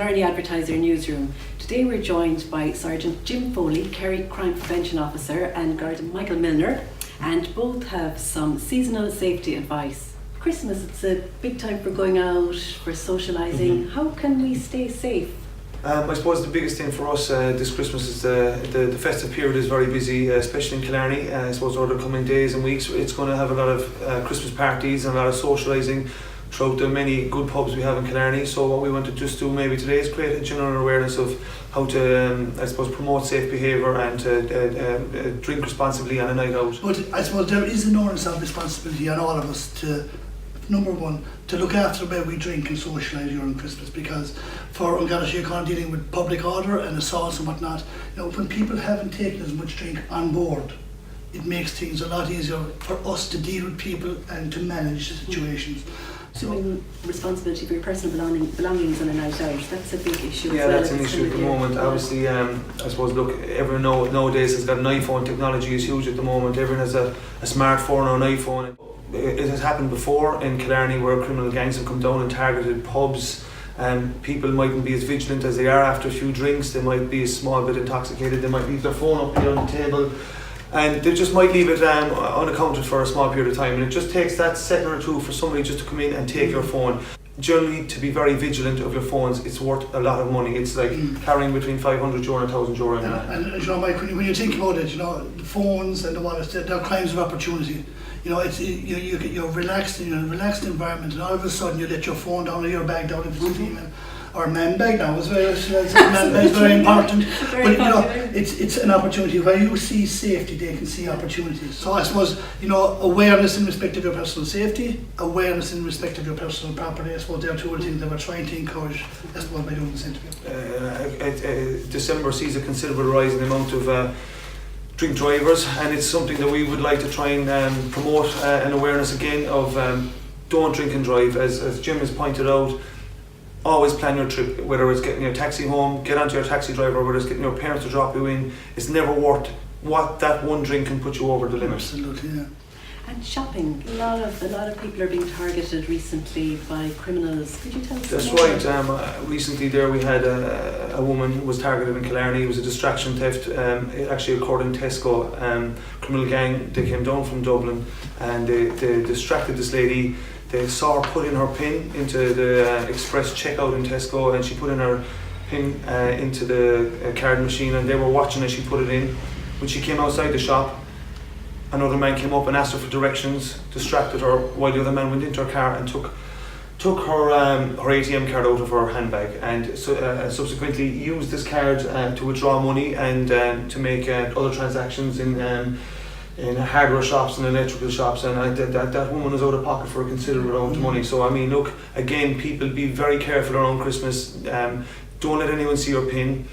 Killarney Advertiser Newsroom. Today we're joined by Sergeant Jim Foley, Kerry Crime Prevention Officer, and Garda Michael Milner, and both have some seasonal safety advice. Christmas, it's a big time for going out, for socialising. How can we stay safe? I suppose the biggest thing for us this Christmas is the festive period is very busy, especially in Killarney. I suppose over the coming days and weeks it's going to have a lot of Christmas parties and a lot of socialising throughout the many good pubs we have in Killarney. So what we want to just do maybe today is create a general awareness of how to I suppose promote safe behaviour and to drink responsibly on a night out. But I suppose there is an onus of responsibility on all of us to, number one, to look after the way we drink and socialise during Christmas, because for Garda dealing with public order and assaults and whatnot, when people haven't taken as much drink on board, it makes things a lot easier for us to deal with people and to manage the situations. So responsibility for your personal belongings on a night out, that's a big issue. Yeah, that's an issue at the moment. Obviously, I suppose, look, everyone nowadays has got an iPhone. Technology is huge at the moment. Everyone has a smartphone or an iPhone. It has happened before in Killarney where criminal gangs have come down and targeted pubs, and people mightn't be as vigilant as they are after a few drinks. They might be a small bit intoxicated. They might leave their phone up here on the table, and they just might leave it unaccounted for a small period of time, and it just takes that second or two for somebody just to come in and take your phone. Generally, to be very vigilant of your phones, it's worth a lot of money. It's like carrying between €500 and €1,000. And Mike, when you think about it, the phones and the wallets, they're crimes of opportunity. It's you're relaxed in a relaxed environment, and all of a sudden you let your phone down or your bag down if it's a female. Or a man bag now as well. Man bag is very important. But it's an opportunity. Where you see safety, they can see opportunities. So I suppose awareness in respect of your personal safety, awareness in respect of your personal property. I suppose there are two things that we're trying to encourage. That's what we're doing this interview. December sees a considerable rise in the amount of drink drivers, and it's something that we would like to try and promote an awareness again of don't drink and drive. As Jim has pointed out, always plan your trip, whether it's getting your taxi home, get onto your taxi driver, whether it's getting your parents to drop you in. It's never worth what that one drink can put you over the limit. Absolutely, yeah. And shopping, a lot of people are being targeted recently by criminals. Could you tell us? That's more? right. Recently there we had a woman who was targeted in Killarney. It was a distraction theft. It actually occurred in Tesco. Criminal gang, they came down from Dublin and they distracted this lady. They saw her put in her PIN into the express checkout in Tesco, and she put in her PIN into the card machine, and they were watching as she put it in. When she came outside the shop, another man came up and asked her for directions, distracted her, while the other man went into her car and took her ATM card out of her handbag, and subsequently used this card to withdraw money and to make other transactions in hardware shops and electrical shops, and that woman was out of pocket for a considerable amount of money. So I mean, look, again, people be very careful around Christmas. Don't let anyone see your PIN.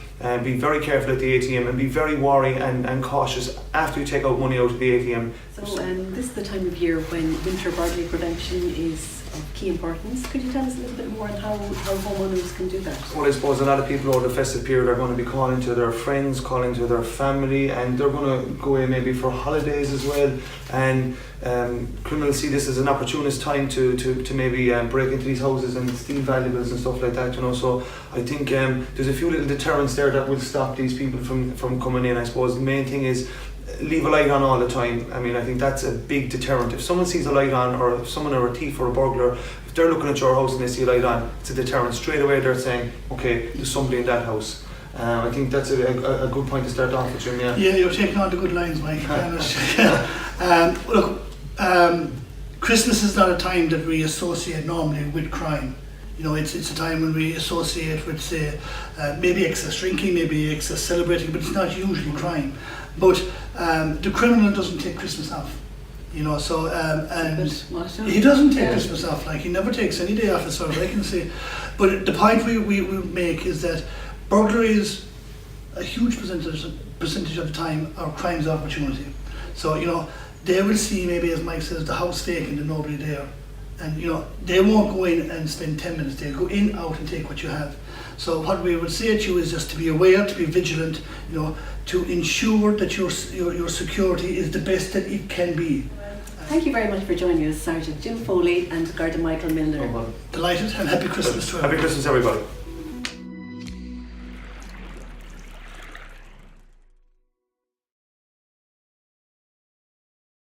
Be very careful at the ATM, and be very wary and cautious after you take out money out of the ATM. So this is the time of year when winter burglary prevention is of key importance. Could you tell us a little bit more on how homeowners can do that? Well, I suppose a lot of people over the festive period are going to be calling to their friends, calling to their family, and they're going to go away maybe for holidays as well. And criminals see this as an opportunist time to maybe break into these houses and steal valuables and stuff like that. So I think there's a few little deterrents there that will stop these people from coming in. I suppose the main thing is leave a light on all the time. I mean, I think that's a big deterrent. If someone sees a light on, or if someone or a thief or a burglar, if they're looking at your house and they see a light on, it's a deterrent. Straight away they're saying, okay, there's somebody in that house. I think that's a good point to start off with, Jim. Yeah, you're taking on the good lines, Mike. Look, Christmas is not a time that we associate normally with crime. It's a time when we associate with, say, maybe excess drinking, maybe excess celebrating, but it's not usually crime. But the criminal doesn't take Christmas off, so, and he doesn't take Christmas off, like he never takes any day off as far as I can see. But the point we make is that burglaries, a huge percentage of the time, are crimes of opportunity. So, they will see, maybe as Mike says, the house vacant and nobody there. And they won't go in and spend 10 minutes. They'll go in, out, and take what you have. So what we would say to you is just to be aware, to be vigilant, to ensure that your security is the best that it can be. Thank you very much for joining us, Sergeant Jim Foley and Garda Michael Milner. Delighted, and happy Christmas to everyone. Happy Christmas, everybody.